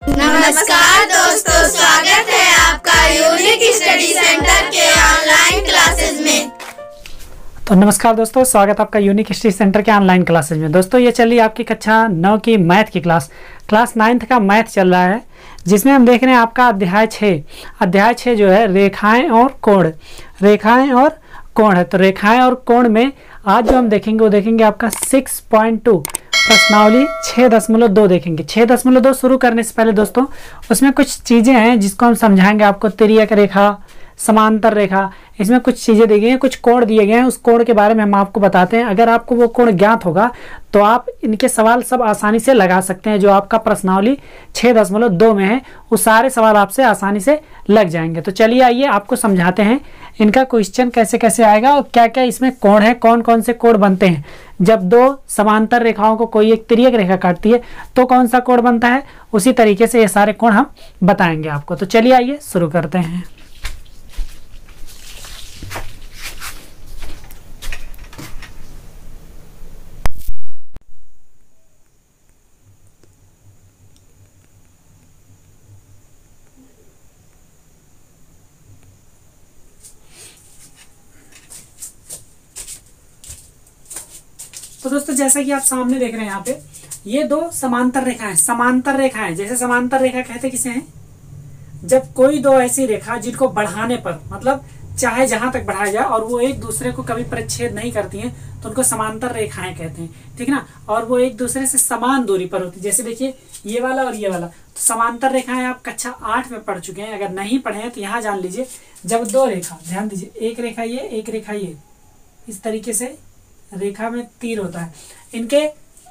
नमस्कार दोस्तों, स्वागत है आपका यूनिक स्टडी सेंटर के ऑनलाइन क्लासेस में। तो नमस्कार दोस्तों, स्वागत है आपका यूनिक स्टडी सेंटर के ऑनलाइन क्लासेस में। दोस्तों ये चल रही है आपकी कक्षा 9 की मैथ की क्लास 9th का मैथ चल रहा है, जिसमें हम देख रहे हैं आपका अध्याय 6 जो है रेखाएं और कोण है। तो रेखाएं और कोण में आज जो हम देखेंगे वो देखेंगे आपका 6.2 प्रश्नावली 6.2 देखेंगे। 6.2 शुरू करने से पहले दोस्तों उसमें कुछ चीज़ें हैं जिसको हम समझाएंगे आपको। तिर्यक रेखा, समांतर रेखा, इसमें कुछ चीज़ें दी गई हैं, कुछ कोण दिए गए हैं। उस कोण के बारे में हम आपको बताते हैं। अगर आपको वो कोण ज्ञात होगा तो आप इनके सवाल सब आसानी से लगा सकते हैं। जो आपका प्रश्नावली 6.2 में है वो सारे सवाल आपसे आसानी से लग जाएंगे। तो चलिए आइए आपको समझाते हैं इनका क्वेश्चन कैसे कैसे आएगा और क्या क्या इसमें कोण है, कौन कौन से कोण बनते हैं। जब दो समांतर रेखाओं को कोई एक तिर्यक रेखा काटती है तो कौन सा कोण बनता है, उसी तरीके से ये सारे कोण हम बताएंगे आपको। तो चलिए आइए शुरू करते हैं। तो दोस्तों जैसा कि आप सामने देख रहे हैं यहाँ पे ये दो समांतर रेखाएं। जैसे समांतर रेखा कहते किसे हैं, जब कोई दो ऐसी रेखा जिनको बढ़ाने पर मतलब चाहे जहां तक बढ़ाया जाए और वो एक दूसरे को कभी परिच्छेद नहीं करती हैं तो उनको समांतर रेखाएं कहते हैं, ठीक ना। और वो एक दूसरे से समान दूरी पर होती है। जैसे देखिए ये वाला और ये वाला, तो समांतर रेखाएं आप कक्षा 8 में पढ़ चुके हैं। अगर नहीं पढ़े हैं तो यहाँ जान लीजिए, जब दो रेखा, ध्यान दीजिए, एक रेखा ये, एक रेखा ये, इस तरीके से रेखा में तीर होता है, इनके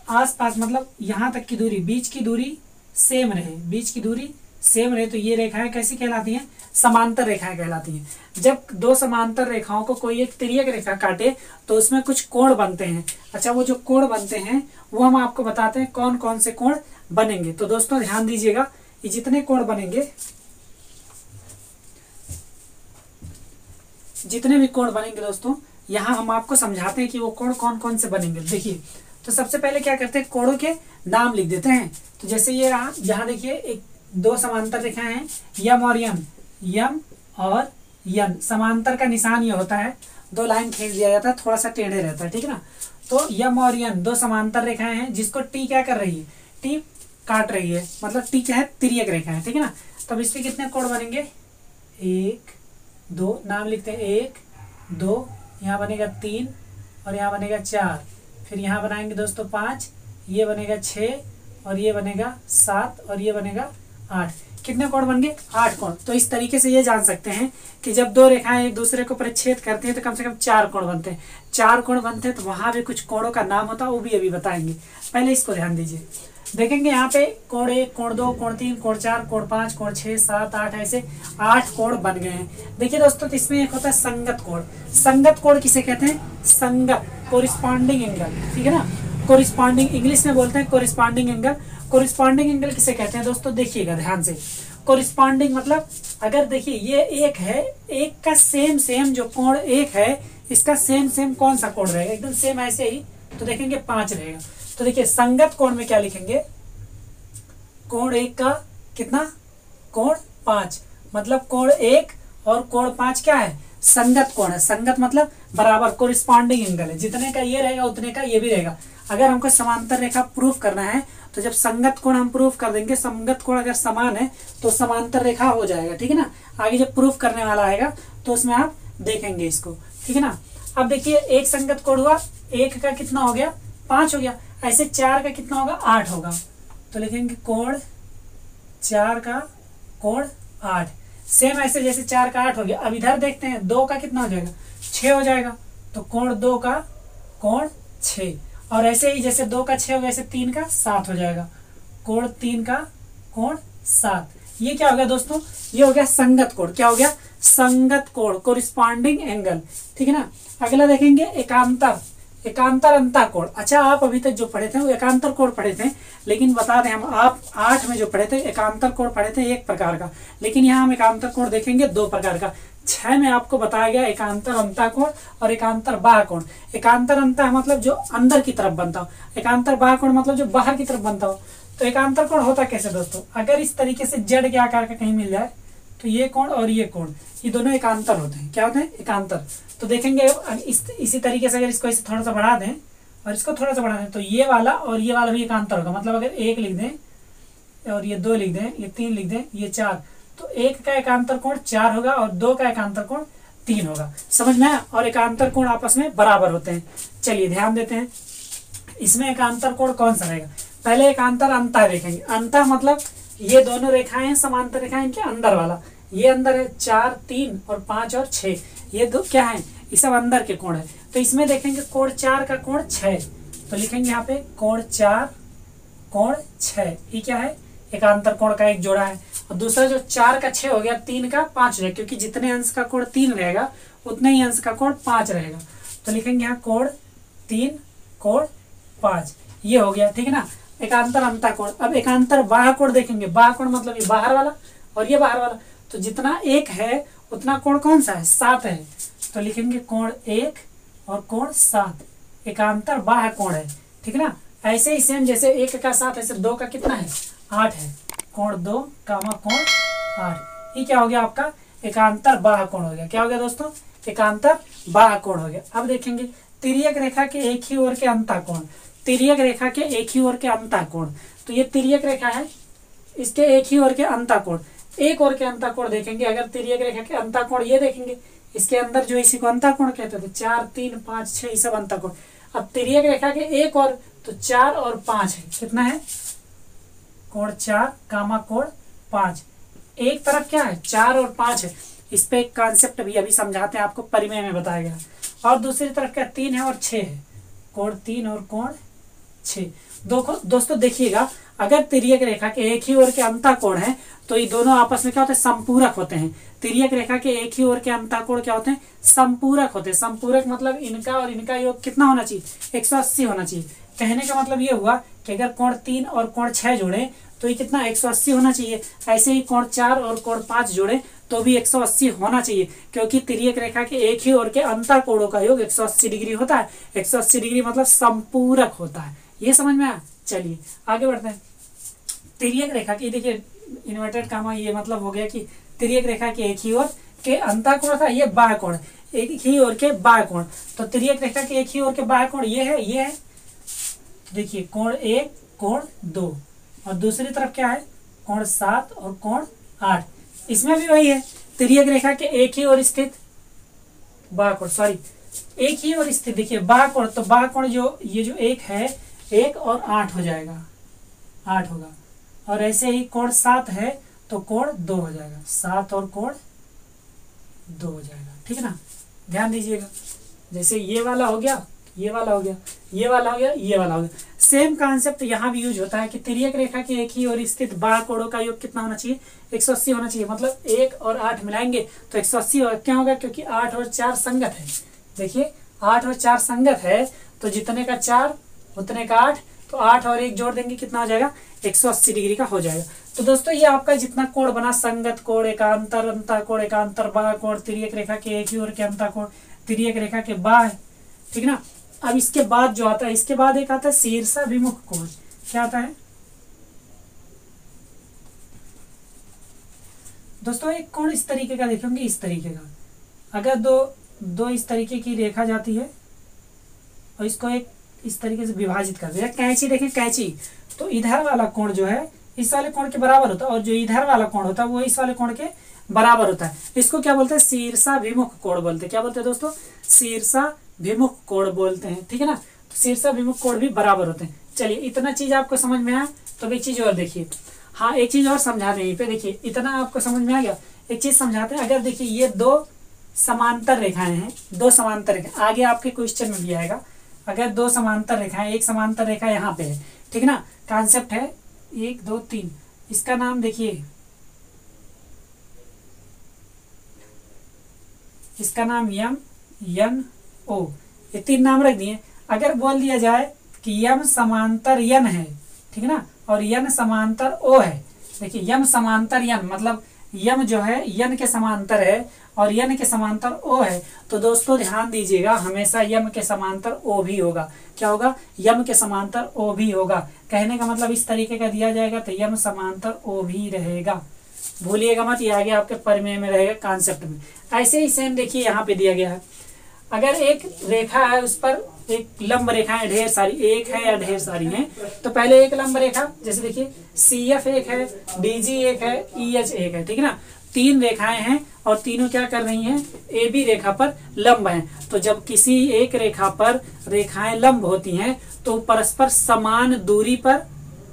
आसपास मतलब यहाँ तक की दूरी, बीच की दूरी सेम रहे, तो ये रेखाएं कैसी कहलाती हैं, समांतर रेखाएं कहलाती हैं। जब दो समांतर रेखाओं को कोई एक तिर्यक रेखा काटे तो उसमें कुछ कोण बनते हैं। अच्छा, वो जो कोण बनते हैं वो हम आपको बताते हैं कौन कौन से कोण बनेंगे। तो दोस्तों ध्यान दीजिएगा, ये जितने कोण बनेंगे, जितने भी कोण बनेंगे दोस्तों, यहाँ हम आपको समझाते हैं कि वो कोण कौन कौन से बनेंगे। देखिए, तो सबसे पहले क्या करते हैं, कोणों के नाम लिख देते हैं। तो जैसे ये रहा, यहाँ देखिए एक दो समांतर रेखाएं हैं, यम और यन। समांतर का निशान ये होता है, दो लाइन खींच दिया जाता है, थोड़ा सा टेढ़े रहता है, ठीक है ना। तो यम और यन दो समांतर रेखाएं हैं जिसको टी क्या कर रही है, टी काट रही है, मतलब टी क्या है, तिर्यक रेखा है, ठीक है ना। तब इसके कितने कोण बनेंगे, 1 2, नाम लिखते हैं 1 2, यहाँ बनेगा 3 और यहाँ बनेगा 4, फिर यहाँ बनाएंगे दोस्तों 5, ये बनेगा 6 और ये बनेगा 7 और ये बनेगा 8। कितने कोण बन गए, 8 कोण। तो इस तरीके से ये जान सकते हैं कि जब दो रेखाएं एक दूसरे को परिच्छेद करती हैं तो कम से कम 4 कोण बनते हैं। 4 कोण बनते हैं तो वहां भी कुछ कोणों का नाम होता है, वो भी अभी बताएंगे। पहले इसको ध्यान दीजिए, देखेंगे यहाँ पे कोण 1, कोण 2, कोण 3, कोण 4, कोण 5, कोण 6, 7, 8, ऐसे 8 कोण बन गए हैं। देखिए दोस्तों, तो इसमें एक होता है संगत कोण। संगत कोण किसे कहते हैं, संगत, कोरिस्पॉन्डिंग एंगल, ठीक है ना। कोरिस्पॉन्डिंग इंग्लिश में बोलते हैं कोरिस्पॉन्डिंग एंगल। कोरिस्पॉन्डिंग एंगल किसे कहते हैं दोस्तों, देखिएगा ध्यान से। कोरिस्पॉन्डिंग मतलब अगर देखिए ये एक है, एक का सेम जो कोण एक है, इसका सेम कौन सा कोण रहेगा, एकदम सेम ऐसे ही, तो देखेंगे 5 रहेगा। तो देखिए संगत कोण में क्या लिखेंगे, कोण 1 का कितना, कोण 5, मतलब कोण 1 और कोण 5 क्या है, संगत कोण है। संगत मतलब बराबर, कोरिस्पॉन्डिंग एंगल है, जितने का ये रहेगा उतने का ये भी रहेगा। अगर हमको समांतर रेखा प्रूफ करना है तो जब संगत कोण हम प्रूफ कर देंगे, संगत कोण अगर समान है तो समांतर रेखा हो जाएगा, ठीक है ना। आगे जब प्रूफ करने वाला आएगा तो उसमें आप देखेंगे इसको, ठीक है ना। अब देखिए एक संगत कोण हुआ, 1 का कितना हो गया, 5 हो गया, ऐसे 4 का कितना होगा, 8 होगा। तो लिखेंगे कोण 4 का कोण 8, सेम ऐसे जैसे 4 का 8 हो गया। अब इधर देखते हैं 2 का कितना हो जाएगा, 6 हो जाएगा, तो कोण 2 का कोण 6, और ऐसे ही जैसे 2 का 6 हो गया, ऐसे 3 का 7 हो जाएगा, कोण 3 का कोण 7। ये क्या हो गया दोस्तों, ये हो गया संगत कोण। क्या हो गया, संगत कोण, कोरिस्पॉन्डिंग एंगल, ठीक है ना। अगला देखेंगे एकांतर अंतःकोण। अच्छा, आप अभी तक जो पढ़े थे वो एकांतर कोण पढ़े थे, लेकिन बता दें हम, आप 8 में जो पढ़े थे एकांतर कोण पढ़े थे 1 प्रकार का, लेकिन यहाँ हम एकांतर कोण देखेंगे 2 प्रकार का। 6 में आपको बताया गया एकांतर अंतःकोण और एकांतर बाह्य कोण। एकांतर अंतः मतलब जो अंदर की तरफ बनता हो, एकांतर बाह्य कोण मतलब जो बाहर की तरफ बनता हो। तो एकांतर कोण होता कैसे दोस्तों, अगर इस तरीके से जेड के आकार का कहीं मिल जाए तो ये कोण और ये कोण, ये दोनों एकांतर होते हैं। क्या होते हैं? एकांतर। तो देखेंगे इसी तरीके से अगर इसको इसे थोड़ा सा बढ़ा दें और इसको थोड़ा सा बढ़ा दें तो ये वाला और ये वाला भी एकांतर होगा। मतलब अगर 1 लिख दें और ये 2 लिख दें, ये 3 लिख दें, ये 4, तो 1 का एकांतर कोण 4 होगा और 2 का एकांतर कोण 3 होगा। समझ में आया? और एकांतर कोण आपस में बराबर होते हैं। चलिए ध्यान देते हैं इसमें एकांतर कोण कौन सा रहेगा। पहले एकांतर अंतः देखेंगे। अंतः मतलब ये दोनों रेखाएं हैं समांतर रेखाएं, इनके अंदर वाला, ये अंदर है 4, 3 और 5 और 6, ये दो क्या है? ये सब अंदर के कोण है। तो इसमें देखेंगे कोण 4 का कोण 6, तो लिखेंगे यहाँ पे कोण 4 कोण 6, ये क्या है? एकांतर कोण का एक जोड़ा है। और दूसरा जो 4 का 6 हो गया, 3 का 5 हो गया, क्योंकि जितने अंश का कोण 3 रहेगा उतने ही अंश का कोण 5 रहेगा। तो लिखेंगे यहाँ कोण 3 कोण 5, ये हो गया। ठीक है ना, एकांतर अंतः कोण। अब एकांतर बाह्य कोण देखेंगे। बाह्य कोण मतलब ये बाहर वाला और ये बाहर वाला, तो जितना 1 है उतना कोण कौन सा है? 7 है। तो लिखेंगे कोण 1 और कोण 7, एकांतर बाह्य कोण है। ठीक है ना, ऐसे ही सेम जैसे 1 का 7 ऐसे 2 का कितना है? 8 है। कोण 2 कामा कोण 8, ये क्या हो गया आपका? एकांतर बाह्य कोण हो गया। क्या हो गया दोस्तों? एकांतर बाह्य कोण हो गया। अब देखेंगे तिर्यक रेखा के एक ही ओर के अंतः कोण। तिर्यक रेखा के एक ही ओर के अंतः कोण, तो ये तिर्यक रेखा है, इसके एक ही ओर के अंतः कोण, एक ओर के अंतः कोण देखेंगे। अगर तिर्यक रेखा के अंतः कोण ये देखेंगे, इसके अंदर जो इसी को अंतः कोण कहते थे, 4, 3, 5, 6 ये सब अंतः कोण। अब तिर्यक रेखा के एक और, तो 4 और 5 है, कितना है? कोण 4 कामा कोण 5। एक तरफ क्या है? 4 और 5 है। इस पे एक कॉन्सेप्ट भी अभी समझाते हैं आपको, परिमेय में बताया गया। और दूसरी तरफ क्या? 3 है और 6 है, कोण 3 और कोण 6। दोस्तों देखिएगा, अगर तिर्यक रेखा के एक ही ओर के अंतः कोण है तो ये दोनों आपस में क्या होते हैं? संपूरक होते हैं। तिर्यक रेखा के एक ही ओर के अंतः कोण क्या होते हैं? संपूरक होते हैं। संपूरक मतलब इनका और इनका योग कितना होना चाहिए? 180 होना चाहिए। कहने का मतलब ये हुआ कि अगर कोण 3 और कोण 6 जोड़े तो ये कितना? 180 होना चाहिए। ऐसे ही कोण 4 और कोण 5 जोड़े तो भी 180 होना चाहिए, क्योंकि तिर्यक रेखा के एक ही ओर के अंतः कोणों का योग 180 डिग्री होता है। 180 डिग्री मतलब संपूरक होता है। ये समझ में आया? चलिए आगे बढ़ते हैं। तिर्यक रेखा की देखिए इन्वर्टेड कामा, ये मतलब हो गया कि तिर्यक रेखा के एक ही ओर के अंतः कोण था, ये बाह्य कोण, एक ही ओर के बाह्य कोण। तो तिर्यक रेखा के एक ही ओर के बाह्य कोण ये है, ये है। देखिए कोण 1 कोण 2 और दूसरी तरफ क्या है? कोण 7 और कोण 8। इसमें भी वही है, तिर्यक रेखा के एक ही ओर स्थित बाह्य कोण, सॉरी एक ही ओर स्थित, देखिए बाह्य कोण, तो बाह्य कोण जो ये जो 1 है, 1 और 8 हो जाएगा, 8 होगा। और ऐसे ही कोण 7 है तो कोण 2 हो जाएगा, 7 और कोण 2 हो जाएगा। ठीक है ना, ध्यान दीजिएगा। जैसे ये वाला हो गया, ये वाला हो गया, ये वाला हो गया, ये वाला हो गया। सेम कॉन्सेप्ट यहाँ भी यूज होता है कि तिर्यक रेखा के एक ही ओर स्थित बाह्य कोणों का योग कितना होना चाहिए? 180 होना चाहिए। मतलब 1 और 8 मिलाएंगे तो 180 होगा। क्या होगा? क्योंकि 8 और 4 संगत है। देखिए 8 और 4 संगत है, तो जितने का 4 उतने का 8, तो 8 और 1 जोड़ देंगे, कितना हो जाएगा? 180 डिग्री का हो जाएगा। तो दोस्तों ये आपका जितना कोण बना, संगत कोण, एकांतर अंतः कोण, एकांतर बाह्य कोण, तिर्यक रेखा के एक ही ओर के अंतः कोण, तिर्यक रेखा के बाह्य, ठीक ना। अब इसके बाद जो आता है, इसके बाद एक आता है शीर्षाभिमुख कोण। क्या आता है दोस्तों? एक कोण इस तरीके का देखेंगे, इस तरीके का। अगर दो इस तरीके की रेखा जाती है और इसको एक इस तरीके से विभाजित कर दिया, कैंची देखें, कैंची, तो इधर वाला कोण जो है इस वाले कोण के बराबर होता है, और जो इधर वाला कोण होता है वो इस वाले कोण के बराबर होता है। इसको क्या बोलते हैं? शीर्षाभिमुख कोण बोलते हैं। क्या बोलते हैं दोस्तों? शीर्षाभिमुख कोण बोलते हैं। ठीक है ना, तो शीर्षाभिमुख कोण भी बराबर होते हैं। चलिए इतना चीज आपको समझ में आया, तो एक चीज और देखिए। हाँ, एक चीज और समझाते हैं यहीं पे। देखिए इतना आपको समझ में आ गया, एक चीज समझाते हैं। अगर देखिए ये 2 समांतर रेखाएं हैं, 2 समांतर रेखाएं, आगे आपके क्वेश्चन में भी आएगा। अगर 2 समांतर रेखाएं, एक समांतर रेखा यहाँ पे है, ठीक ना, कॉन्सेप्ट है 1 2 3, इसका नाम देखिए, इसका नाम यम, यन, ओ, ये 3 नाम रख दिए। अगर बोल दिया जाए कि यम समांतर यन है, ठीक है ना, और यन समांतर ओ है। देखिए यम समांतर यन मतलब यम जो है यन के समांतर है और यन के समांतर ओ है, तो दोस्तों ध्यान दीजिएगा हमेशा यम के समांतर ओ भी होगा। क्या होगा? यम के समांतर ओ भी होगा। कहने का मतलब इस तरीके का दिया जाएगा तो यम समांतर ओ भी रहेगा, भूलिएगा मत, ये आगे आपके प्रमेय में रहेगा, कॉन्सेप्ट में। ऐसे ही सेम देखिए यहाँ पे दिया गया है, अगर एक रेखा है उस पर एक लंब रेखाएं ढेर सारी, एक है या ढेर सारी हैं, तो पहले एक लंब रेखा, जैसे देखिए CF एक है, DG एक है, EH एक है, ठीक है ना। 3 रेखाएं हैं और तीनों क्या कर रही हैं? AB रेखा पर लंब हैं। तो जब किसी एक रेखा पर रेखाएं लंब होती हैं तो परस्पर समान दूरी पर,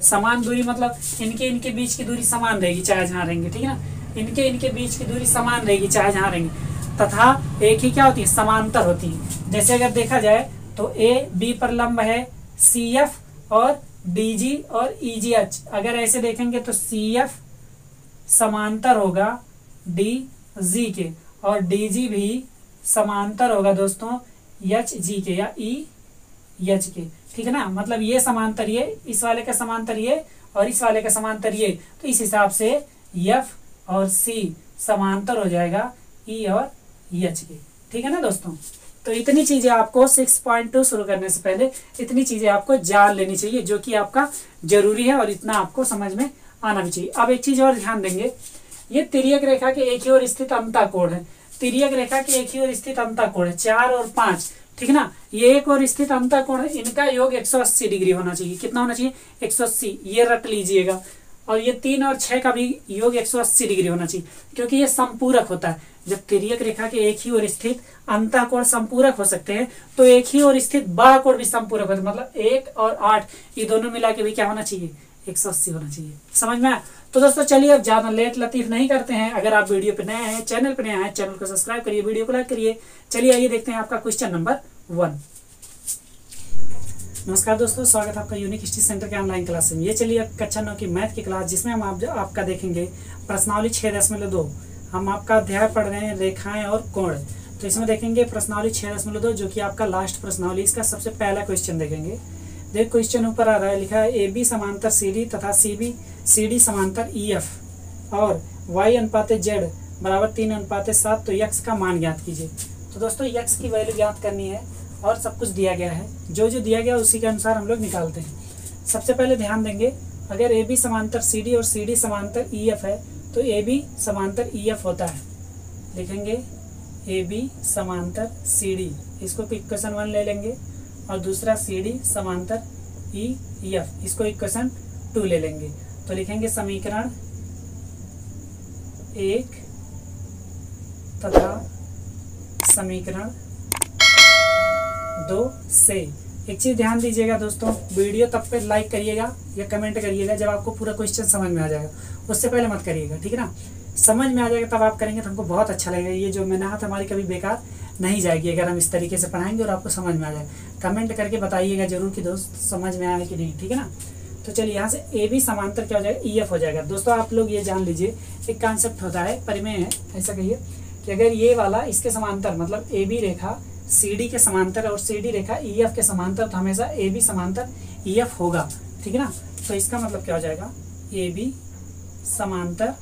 समान दूरी मतलब इनके बीच की दूरी समान रहेगी चाहे जहां रहेंगे, ठीक है ना। इनके बीच की दूरी समान रहेगी चाहे जहां रहेंगे, तथा एक ही क्या होती है? समांतर होती है। जैसे अगर देखा जाए तो AB पर लंब है CF और DG और EGH। अगर ऐसे देखेंगे तो CF समांतर होगा DG के और DG भी समांतर होगा दोस्तों HG के या EH के, ठीक है ना। मतलब ये समांतर ये, इस वाले का समांतर ये और इस वाले का समांतर ये, तो इस हिसाब से F और C समांतर हो जाएगा E और EH के, ठीक है ना दोस्तों। तो इतनी चीजें आपको 6.2 शुरू करने से पहले इतनी चीजें आपको जान लेनी चाहिए, जो कि आपका जरूरी है और इतना आपको समझ में आना भी चाहिए। अब एक चीज और ध्यान देंगे, ये तिर्यक रेखा के एक ही ओर स्थित अंतःकोण है। तिर्यक रेखा के एक ही ओर स्थित अंतःकोण है 4 और 5, ठीक है ना। ये एक और स्थित अंतःकोण है, इनका योग 180 डिग्री होना चाहिए। कितना होना चाहिए? 180, ये रट लीजिएगा। और ये 3 और 6 का भी योग 180 डिग्री होना चाहिए, क्योंकि ये संपूरक होता है। जब तिर्यक रेखा के एक ही ओर स्थित अंतःकोण संपूरक हो सकते हैं तो एक ही ओर स्थित बाह्य कोण भी संपूरक होता है। मतलब 1 और 8 ये दोनों मिला के भी क्या होना चाहिए? 180 होना चाहिए। समझ में आया? तो दोस्तों चलिए अब ज्यादा लेट लतीफ नहीं करते हैं। अगर आप वीडियो पे नए हैं, चैनल पे नए हैं, चैनल को सब्सक्राइब करिए, वीडियो को लाइक करिए। चलिए आइए देखते हैं आपका क्वेश्चन नंबर 1। नमस्कार दोस्तों, स्वागत है आपका यूनिक हिस्ट्री सेंटर के ऑनलाइन क्लास में। ये चलिए अब कक्षा 9 की मैथ की क्लास, जिसमें हम आपका देखेंगे प्रश्नावली 6.2। हम आपका अध्याय पढ़ रहे हैं रेखाएं और कोण। तो इसमें देखेंगे प्रश्नावली 6.2, जो कि आपका लास्ट प्रश्नावली। इसका सबसे पहला क्वेश्चन देखेंगे। देख क्वेश्चन ऊपर आ रहा है, लिखा है AB समांतर CD तथा CD समांतर EF और Y अनुपात Z बराबर 3:7, तो x का मान ज्ञात कीजिए। तो दोस्तों x की वैल्यू ज्ञात करनी है और सब कुछ दिया गया है, जो दिया गया उसी के अनुसार हम लोग निकालते हैं। सबसे पहले ध्यान देंगे, अगर AB समांतर CD और CD समांतर EF है तो AB समांतर EF होता है। लिखेंगे AB समांतर CD, इसको इक्वेशन 1 ले लेंगे, और दूसरा CD समांतर EF, इसको इक्वेशन 2 ले लेंगे। तो लिखेंगे समीकरण 1 तथा समीकरण 2 से। एक चीज ध्यान दीजिएगा दोस्तों, वीडियो तब पे लाइक करिएगा या कमेंट करिएगा जब आपको पूरा क्वेश्चन समझ में आ जाएगा, उससे पहले मत करिएगा, ठीक है ना। समझ में आ जाएगा तब आप करेंगे तो हमको बहुत अच्छा लगेगा। ये जो मेहनत हमारी कभी बेकार नहीं जाएगी अगर हम इस तरीके से पढ़ाएंगे और आपको समझ में आ जाएगा। कमेंट करके बताइएगा जरूर कि दोस्त समझ में आया कि नहीं, ठीक है ना। तो चलिए यहाँ से AB समांतर क्या हो जाएगा? EF हो जाएगा। दोस्तों आप लोग ये जान लीजिए, एक कॉन्सेप्ट होता है, परिमेय है, ऐसा कहिए कि अगर ये वाला इसके समांतर मतलब AB रेखा CD के समांतर और CD रेखा EF के समांतर, तो हमेशा AB समांतर EF होगा, ठीक है ना। तो इसका मतलब क्या हो जाएगा? AB समांतर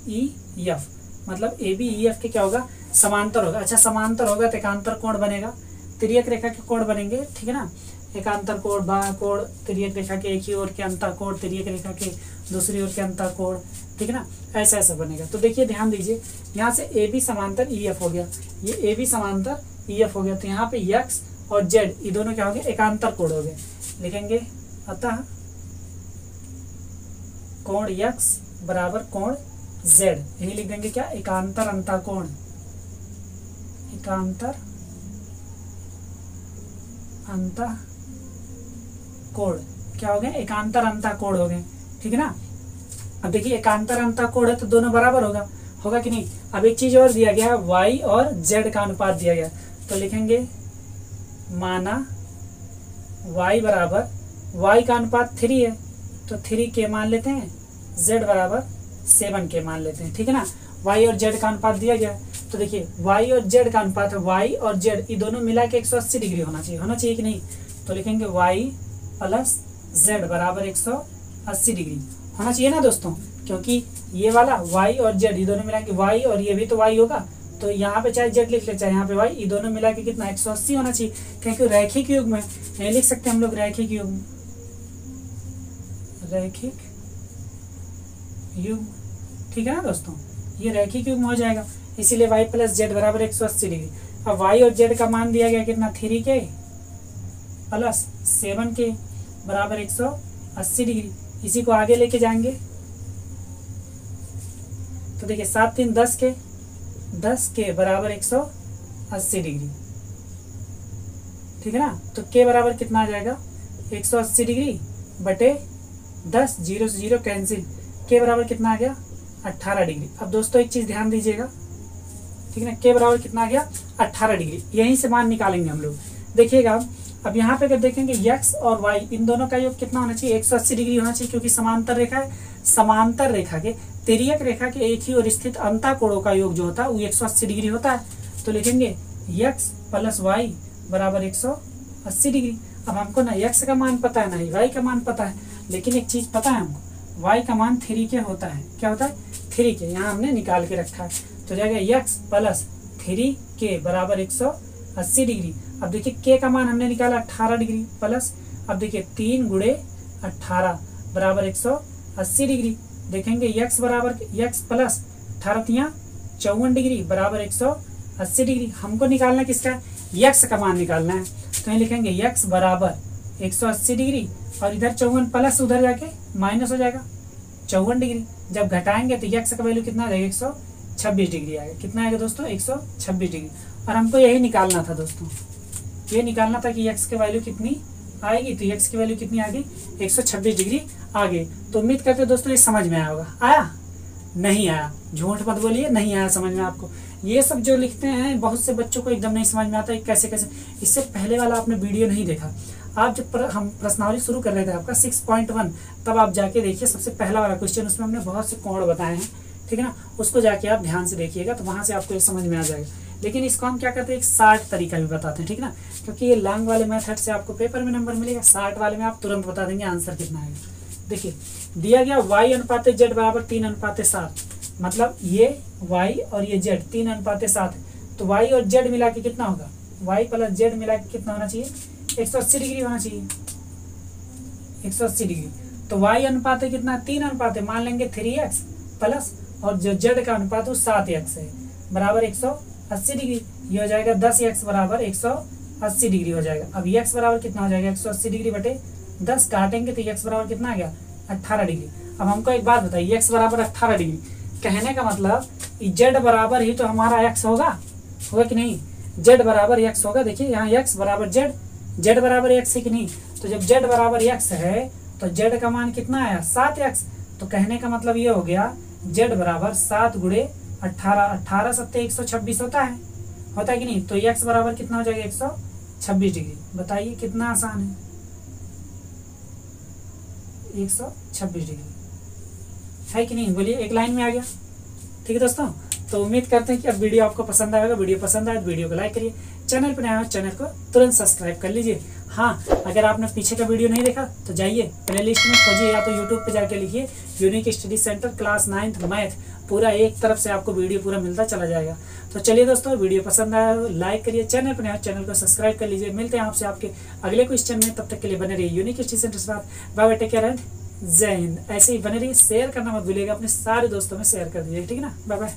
EF, मतलब AB EF के क्या होगा? समांतर होगा। अच्छा, समांतर होगा तो एकांतर कोण बनेगा, तिर्यक रेखा के कोण बनेंगे, ठीक है ना। एकांतर कोण, बाह्य कोण, तिर्यक रेखा के एक ही ओर के अंतःकोण, तिर्यक रेखा के दूसरी ओर के अंतःकोण, ठीक है ना। ऐसा ऐसा बनेगा। तो देखिए ध्यान दीजिए, यहाँ से AB समांतर EF हो गया, ये AB समांतर EF हो गया, तो यहाँ पे X और Z ये दोनों क्या हो गए? एकांतर कोण हो गए। लिखेंगे अतः कोण X बराबर कोण Z, यही लिख देंगे क्या? एकांतर अंतःकोण, एकांतर अंतःकोण क्या हो गए? एकांतर अंतःकोण हो गए, ठीक है ना। अब देखिए एकांतर अंतःकोण है तो दोनों बराबर होगा कि नहीं। अब एक चीज और दिया गया है, Y और Z का अनुपात दिया गया, तो लिखेंगे माना Y बराबर, Y का अनुपात 3 है तो 3 के मान लेते हैं, Z बराबर 7 के मान लेते हैं, ठीक है ना। Y और Z का अनुपात दिया गया, तो देखिए Y और Z का अनुपात है, Y और Z ये दोनों मिला के 180 डिग्री होना चाहिए कि नहीं। तो लिखेंगे Y प्लस Z बराबर 180 डिग्री होना चाहिए ना दोस्तों। क्योंकि ये वाला y और z ये दोनों मिला के y और ये भी तो y होगा, तो यहाँ पे चाहे z लिख ले चाहे यहाँ पे y, ये दोनों मिला के कितना 180 होना चाहिए, क्योंकि रैखिक युग्म है। नहीं लिख सकते हम लोग रैखिक युग्म, रैखिक युग्म, ठीक है ना दोस्तों, ये रैखिक युग्म हो जाएगा, इसीलिए y प्लस z बराबर 180 डिग्री। अब y और z का मान दिया गया कितना 3k प्लस 7k बराबर 180 डिग्री। इसी को आगे लेके जाएंगे तो देखिए 7 3 10k बराबर 180 डिग्री, ठीक है ना। तो k बराबर कितना आ जाएगा 180 डिग्री बटे 10, 0 से 0 कैंसिल, k बराबर कितना आ गया 18 डिग्री। अब दोस्तों एक चीज ध्यान दीजिएगा, ठीक है ना, k बराबर कितना आ गया 18 डिग्री, यहीं से मान निकालेंगे हम लोग। देखिएगा अब यहाँ पे अगर देखेंगे x और y इन दोनों का योग कितना होना चाहिए 180 डिग्री होना चाहिए, क्योंकि समांतर रेखा है। समांतर रेखा के तिर्यक रेखा के एक ही ओर स्थित अंतःकोणों का योग जो होता है वो 180 डिग्री होता है। तो लिखेंगे x प्लस y बराबर 180 डिग्री। अब हमको ना x का मान पता है ना ही y का मान पता है, लेकिन एक चीज पता है हमको, y का मान 3k होता है। क्या होता है 3k, यहाँ हमने निकाल के रखा है। तो जाएगा x प्लस 3k बराबर 180 डिग्री। अब देखिए k का मान हमने निकाला 18 डिग्री प्लस, अब देखिए 3 गुणे 18 बराबर 180 डिग्री। देखेंगे x बराबर x प्लस 18 54 डिग्री बराबर 180 डिग्री। हमको निकालना किसका x का मान निकालना है, तो ये लिखेंगे x बराबर 180 डिग्री और इधर 54 प्लस उधर जाके माइनस हो जाएगा 54 डिग्री। जब घटाएंगे तो x का वैल्यू कितना आ जाएगा 126 डिग्री आएगा। कितना आएगा दोस्तों 126 डिग्री। और हमको यही निकालना था दोस्तों, ये निकालना था कि x की वैल्यू कितनी आएगी, तो x की वैल्यू कितनी आ गई 126 डिग्री आ गई। तो उम्मीद करते हैं दोस्तों ये समझ में आया होगा। आया नहीं आया, झूठ मत बोलिए, नहीं आया समझ में आपको। ये सब जो लिखते हैं बहुत से बच्चों को एकदम नहीं समझ में आता है कैसे कैसे। इससे पहले वाला आपने वीडियो नहीं देखा, आप जब हम प्रश्नावली शुरू कर रहे थे आपका 6.1, तब आप जाके देखिए सबसे पहला वाला क्वेश्चन, उसमें हमने बहुत से कोण बताए हैं, ठीक है ना, उसको जाके आप ध्यान से देखिएगा तो वहां से आपको ये समझ में आ जाएगा। लेकिन इसको हम क्या करते हैं एक 60 तरीका भी बताते हैं, ठीक ना, क्योंकि ये लॉन्ग वाले मेथड से आपको पेपर में नंबर मिलेगा, 60 वाले में आप तुरंत बता देंगे आंसर कितना आएगा। देखिए दिया गया y अनुपात z बराबर 3:7, मतलब ये y और ये z 3:7, तो y और z मिला के कितना होगा, y प्लस z मिला के कितना होना चाहिए 180 डिग्री होना चाहिए, 180 डिग्री। तो y अनुपात है कितना 3 अनुपात है, मान लेंगे 3x प्लस और जो z का अनुपात वो 7x है बराबर 180 डिग्री। ये हो जाएगा 10x बराबर 180 डिग्री हो जाएगा। अब x बराबर कितना हो जाएगा 180 डिग्री बटे 10, काटेंगे तो x बराबर कितना आ गया 18 डिग्री। अब हमको एक बात बताइए, x बराबर 18 डिग्री कहने का मतलब z बराबर ही तो हमारा x होगा कि नहीं, z बराबर x होगा। देखिए यहाँ x बराबर z बराबर x है कि नहीं, तो जब z बराबर x है तो z का मान कितना आया 7x, तो कहने का मतलब ये हो गया z बराबर 7 गुणे 18, 18 7 126 होता है कि नहीं, तो x बराबर कितना हो जाएगा 126 डिग्री। बताइए कितना आसान है, 126 डिग्री है कि नहीं, बोलिए एक लाइन में आ गया। ठीक है दोस्तों, तो उम्मीद करते हैं कि अब वीडियो आपको पसंद आएगा। वीडियो पसंद आए तो वीडियो को लाइक करिए, चैनल पर नया हो चैनल को तुरंत सब्सक्राइब कर लीजिए। हाँ, अगर आपने पीछे का वीडियो नहीं देखा तो जाइए प्लेलिस्ट में खोजिए, या तो यूट्यूब पे जाके लिखिए unique study centre class 9th math, पूरा एक तरफ से आपको वीडियो पूरा मिलता चला जाएगा। तो चलिए दोस्तों, वीडियो पसंद आया लाइक करिए, चैनल पर नया हो चैनल को सब्सक्राइब कर लीजिए। मिलते हैं आपसे आपके अगले क्वेश्चन में, तब तक के लिए बने रहिए यूनिक स्टडी सेंटर के साथ। Bye bye, take care and जय हिंद। ऐसे ही बने रहिए, शेयर करना मत भूलिएगा, अपने सारे दोस्तों में शेयर कर दीजिए, ठीक है ना। Bye bye.